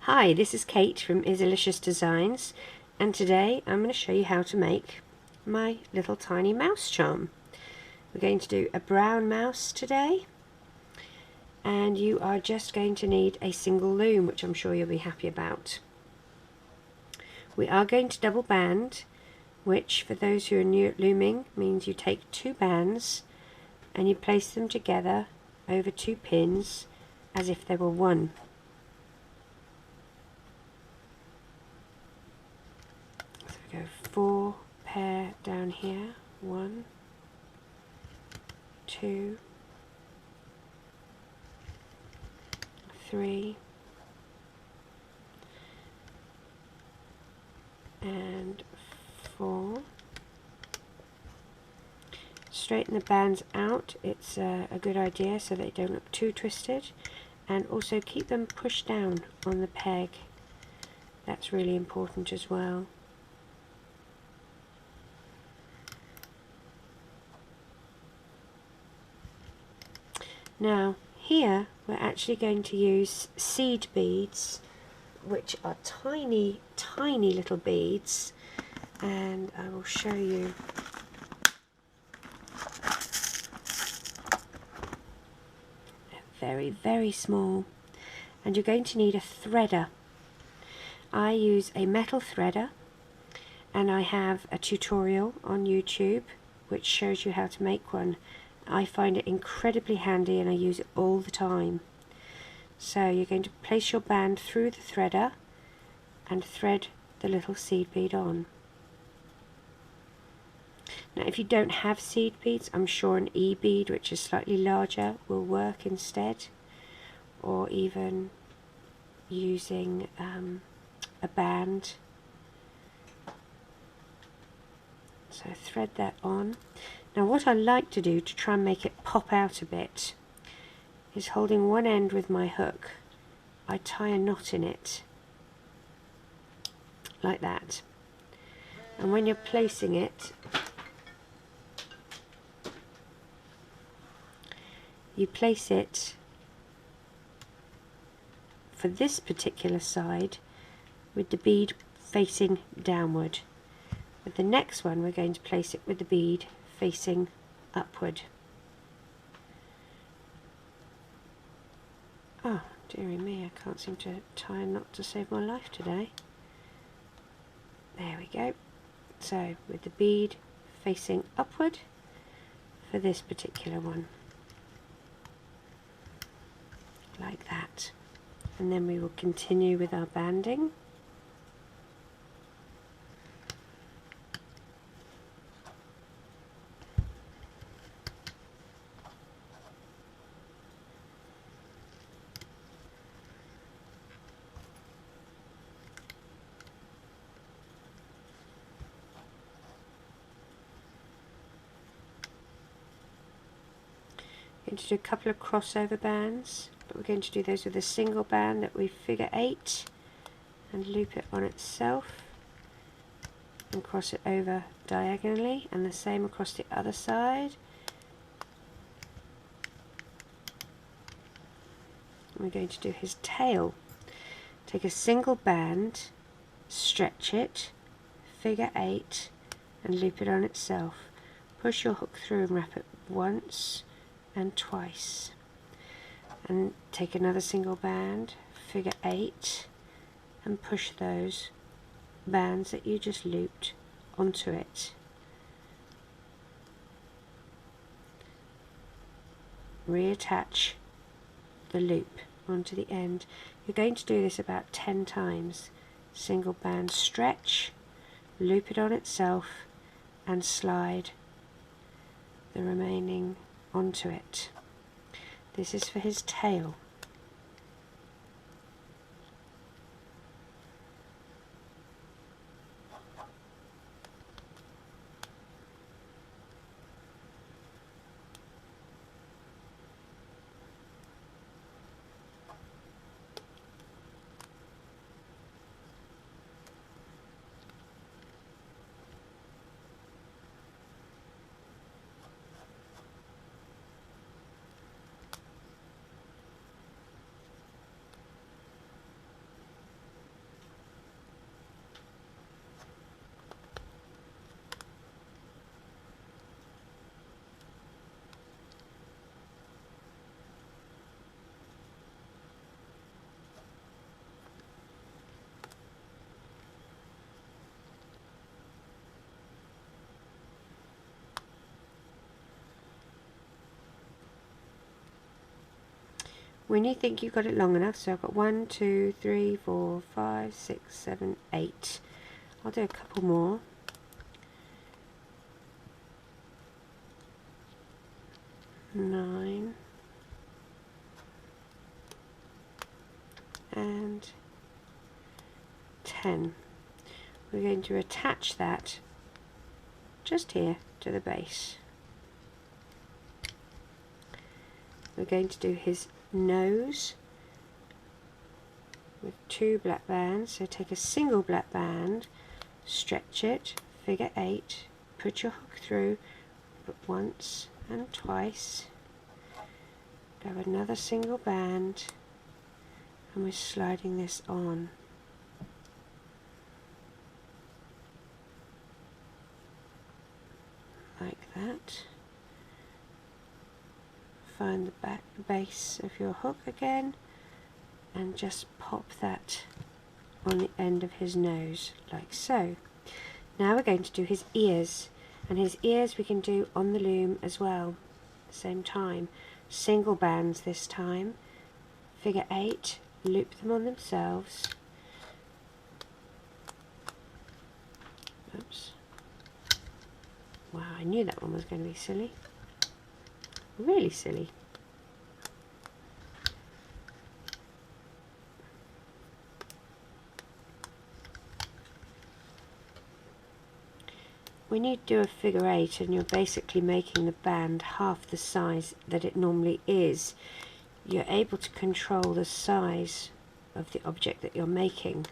Hi, this is Kate from Izzalicious Designs, and today I'm going to show you how to make my little tiny mouse charm. We're going to do a brown mouse today, and you are just going to need a single loom, which I'm sure you'll be happy about. We are going to double band, which for those who are new at looming means you take two bands and you place them together over two pins as if they were one. So we go 4 pair down here, 1, 2, 3, and 4. Straighten the bands out, it's a good idea so they don't look too twisted, and also keep them pushed down on the peg. That's really important as well. Now here we're actually going to use seed beads, which are tiny little beads, and I will show you. They're very small, and you're going to need a threader. I use a metal threader, and I have a tutorial on YouTube which shows you how to make one. I find it incredibly handy and I use it all the time. So you're going to place your band through the threader and thread the little seed bead on. Now if you don't have seed beads, I'm sure an E-bead, which is slightly larger, will work instead, or even using a band. So thread that on. Now what I like to do to try and make it pop out a bit is, holding one end with my hook, I tie a knot in it like that, and when you're placing it, you place it for this particular side with the bead facing downward. With the next one we're going to place it with the bead facing upward. Oh dearie me, I can't seem to tie a knot to save my life today. There we go. So with the bead facing upward for this particular one, like that, and then we will continue with our banding. Going to do a couple of crossover bands, but we're going to do those with a single band that we figure 8 and loop it on itself and cross it over diagonally, and the same across the other side. And we're going to do his tail. Take a single band, stretch it, figure 8 and loop it on itself. Push your hook through and wrap it once and twice, and take another single band, figure 8 and push those bands that you just looped onto it. Reattach the loop onto the end. You're going to do this about 10 times. Single band, stretch, loop it on itself and slide the remaining onto it. This is for his tail. when you think you've got it long enough, so I've got 1, 2, 3, 4, 5, 6, 7, 8. I'll do a couple more. Nine. And 10. We're going to attach that just here to the base. We're going to do his nose with 2 black bands. So take a single black band, stretch it, figure 8, put your hook through, but once and twice, grab another single band, and we're sliding this on. Like that. Find the back base of your hook again and just pop that on the end of his nose like so. Now we're going to do his ears, and his ears we can do on the loom as well, same time. Single bands this time, figure 8, loop them on themselves. Oops. Wow, I knew that one was going to be silly. Really silly. When you do a figure 8 and you're basically making the band half the size that it normally is, you're able to control the size of the object that you're making.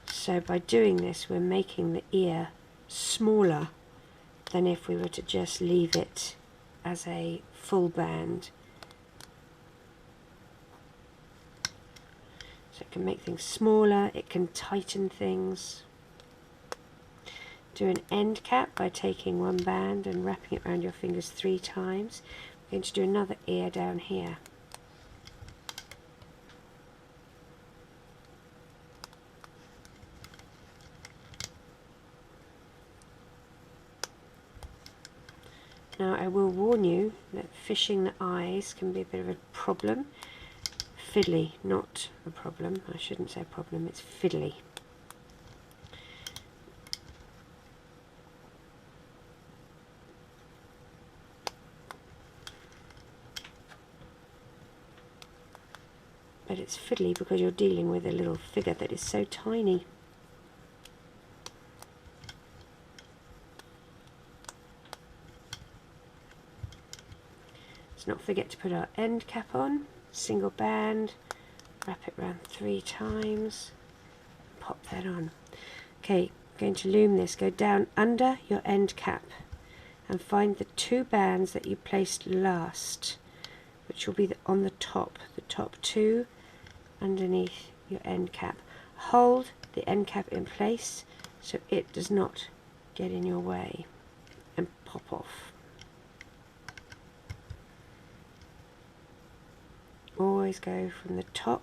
So by doing this, we're making the ear smaller than if we were to just leave it as a full band. So it can make things smaller, it can tighten things. Do an end cap by taking one band and wrapping it around your fingers 3 times. We're going to do another ear down here. Now I will warn you that fishing the eyes can be a bit of a problem. Fiddly, not a problem. I shouldn't say problem, it's fiddly. But it's fiddly because you're dealing with a little figure that is so tiny. Let's not forget to put our end cap on, single band, wrap it around 3 times, pop that on. Okay, going to loom this, go down under your end cap and find the 2 bands that you placed last, which will be on the top 2 underneath your end cap. Hold the end cap in place so it does not get in your way and pop off. Always go from the top,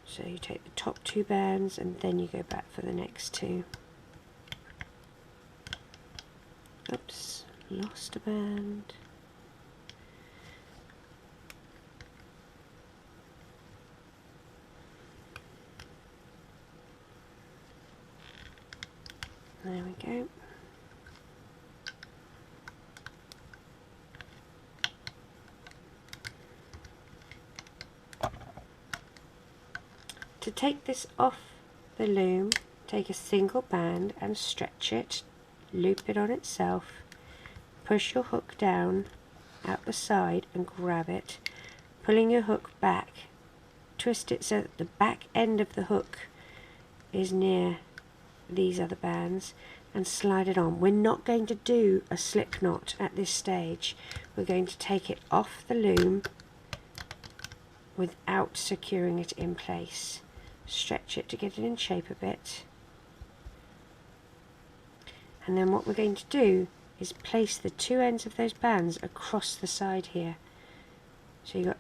so you take the top 2 bands and then you go back for the next 2. Oops, lost a band. There we go. To take this off the loom, take a single band and stretch it, loop it on itself, push your hook down out the side and grab it, pulling your hook back, twist it so that the back end of the hook is near these other bands and slide it on. We're not going to do a slip knot at this stage. We're going to take it off the loom without securing it in place. Stretch it to get it in shape a bit, and then what we're going to do is place the 2 ends of those bands across the side here. So you've got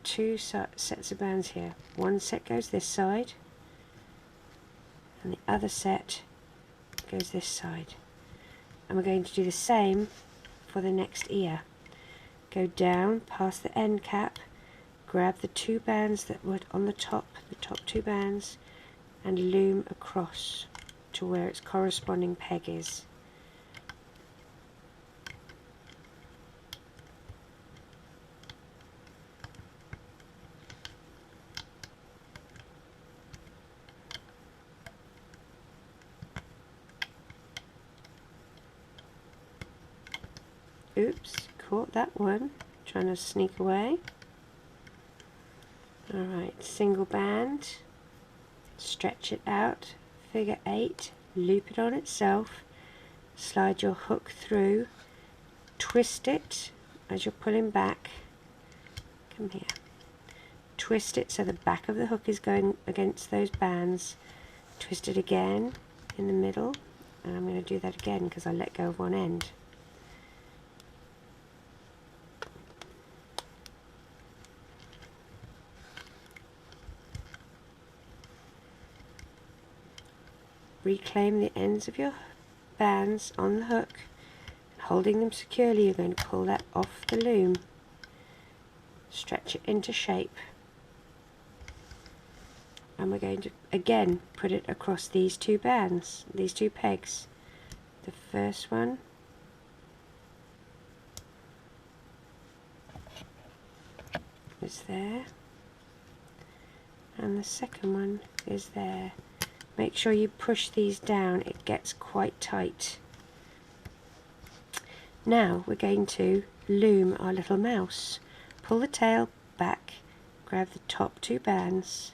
2 sets of bands here. One set goes this side and the other set goes this side, and we're going to do the same for the next ear. go down past the end cap, grab the two bands that were on the top 2 bands, and loom across to where its corresponding peg is. Oops, caught that one, trying to sneak away. Alright, single band, stretch it out, figure 8, loop it on itself, slide your hook through, twist it as you're pulling back, come here, twist it so the back of the hook is going against those bands, twist it again in the middle, and I'm going to do that again because I let go of one end. Reclaim the ends of your bands on the hook, and holding them securely, you're going to pull that off the loom, stretch it into shape, and we're going to again put it across these 2 bands, these 2 pegs. The first one is there, and the second one is there. Make sure you push these down, it gets quite tight. Now we're going to loom our little mouse. Pull the tail back, grab the top 2 bands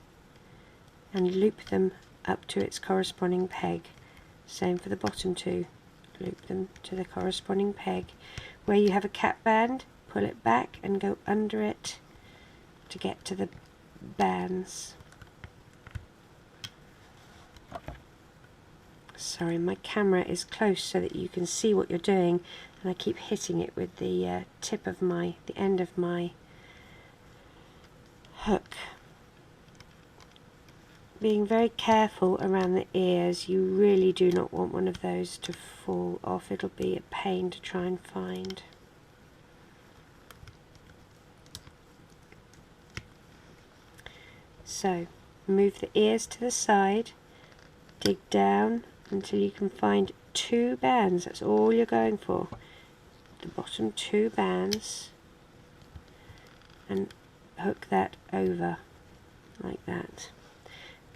and loop them up to its corresponding peg. Same for the bottom 2, loop them to the corresponding peg. Where you have a cap band, pull it back and go under it to get to the bands. Sorry, my camera is close so that you can see what you're doing, and I keep hitting it with the tip of the end of my hook. Being very careful around the ears, you really do not want one of those to fall off, it'll be a pain to try and find. So, move the ears to the side, dig down until you can find 2 bands, that's all you're going for. The bottom 2 bands, and hook that over like that.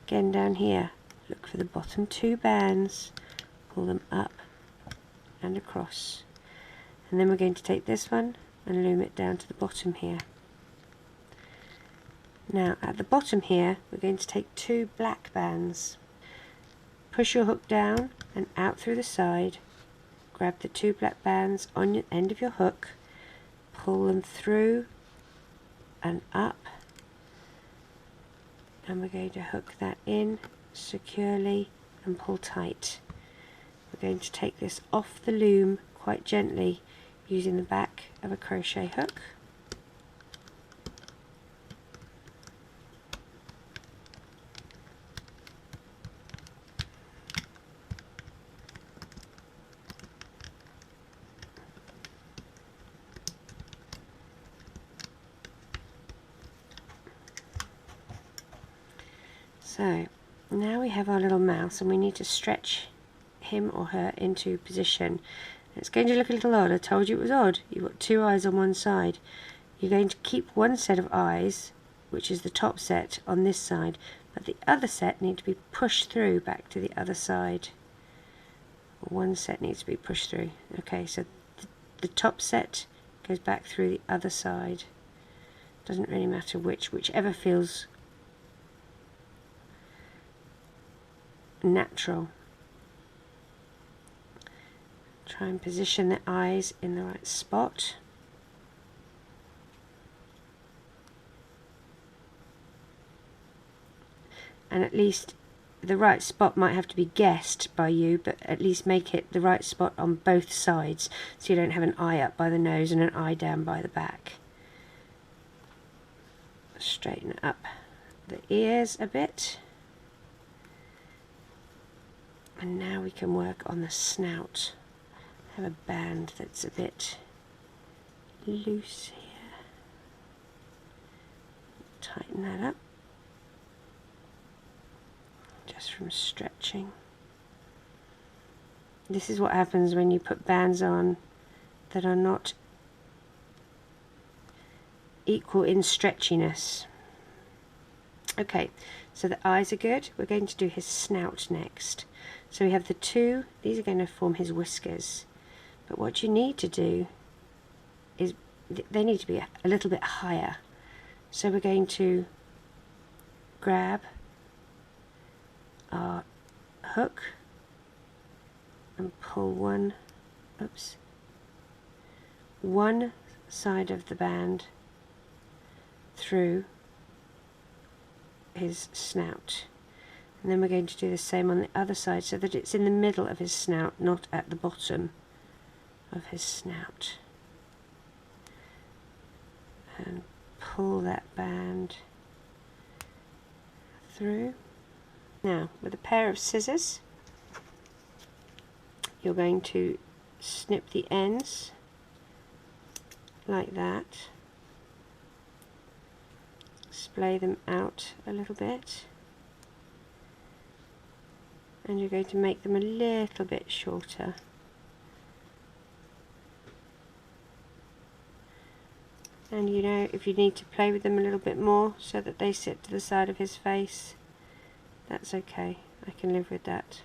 Again down here, look for the bottom 2 bands, pull them up and across. And then we're going to take this one and loom it down to the bottom here. Now at the bottom here, we're going to take 2 black bands. Push your hook down and out through the side, grab the 2 black bands on the end of your hook, pull them through and up, and we're going to hook that in securely and pull tight. We're going to take this off the loom quite gently using the back of a crochet hook. So now we have our little mouse, and we need to stretch him or her into position. It's going to look a little odd. I told you it was odd. You've got 2 eyes on one side. You're going to keep one set of eyes, which is the top set, on this side, but the other set need to be pushed through back to the other side. One set needs to be pushed through. Okay, so the top set goes back through the other side. Doesn't really matter whichever feels natural. Try and position the eyes in the right spot. And at least the right spot might have to be guessed by you, but at least make it the right spot on both sides, so you don't have an eye up by the nose and an eye down by the back. Straighten up the ears a bit. And now we can work on the snout. Have a band that's a bit loose here. Tighten that up just from stretching. This is what happens when you put bands on that are not equal in stretchiness. Okay, so the eyes are good. We're going to do his snout next. So we have the two, these are going to form his whiskers. But what you need to do is, they need to be a little bit higher. So we're going to grab our hook and pull one side of the band through his snout, and then we're going to do the same on the other side so that it's in the middle of his snout, not at the bottom of his snout, and pull that band through. Now with a pair of scissors you're going to snip the ends like that, splay them out a little bit, and you're going to make them a little bit shorter. And you know, if you need to play with them a little bit more so that they sit to the side of his face, that's okay, I can live with that.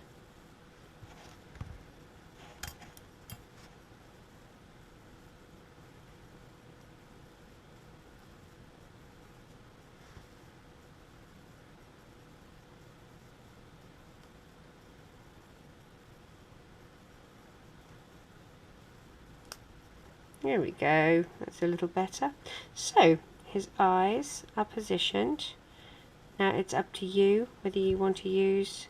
There we go, that's a little better. So his eyes are positioned. Now it's up to you whether you want to use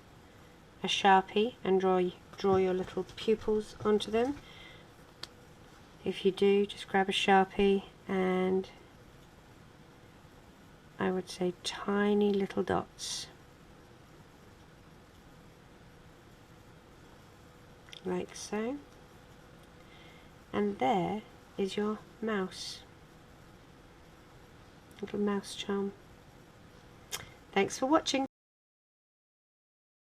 a Sharpie and draw your little pupils onto them. If you do, just grab a Sharpie and I would say tiny little dots. Like so. And there is your mouse. Little mouse charm. Thanks for watching.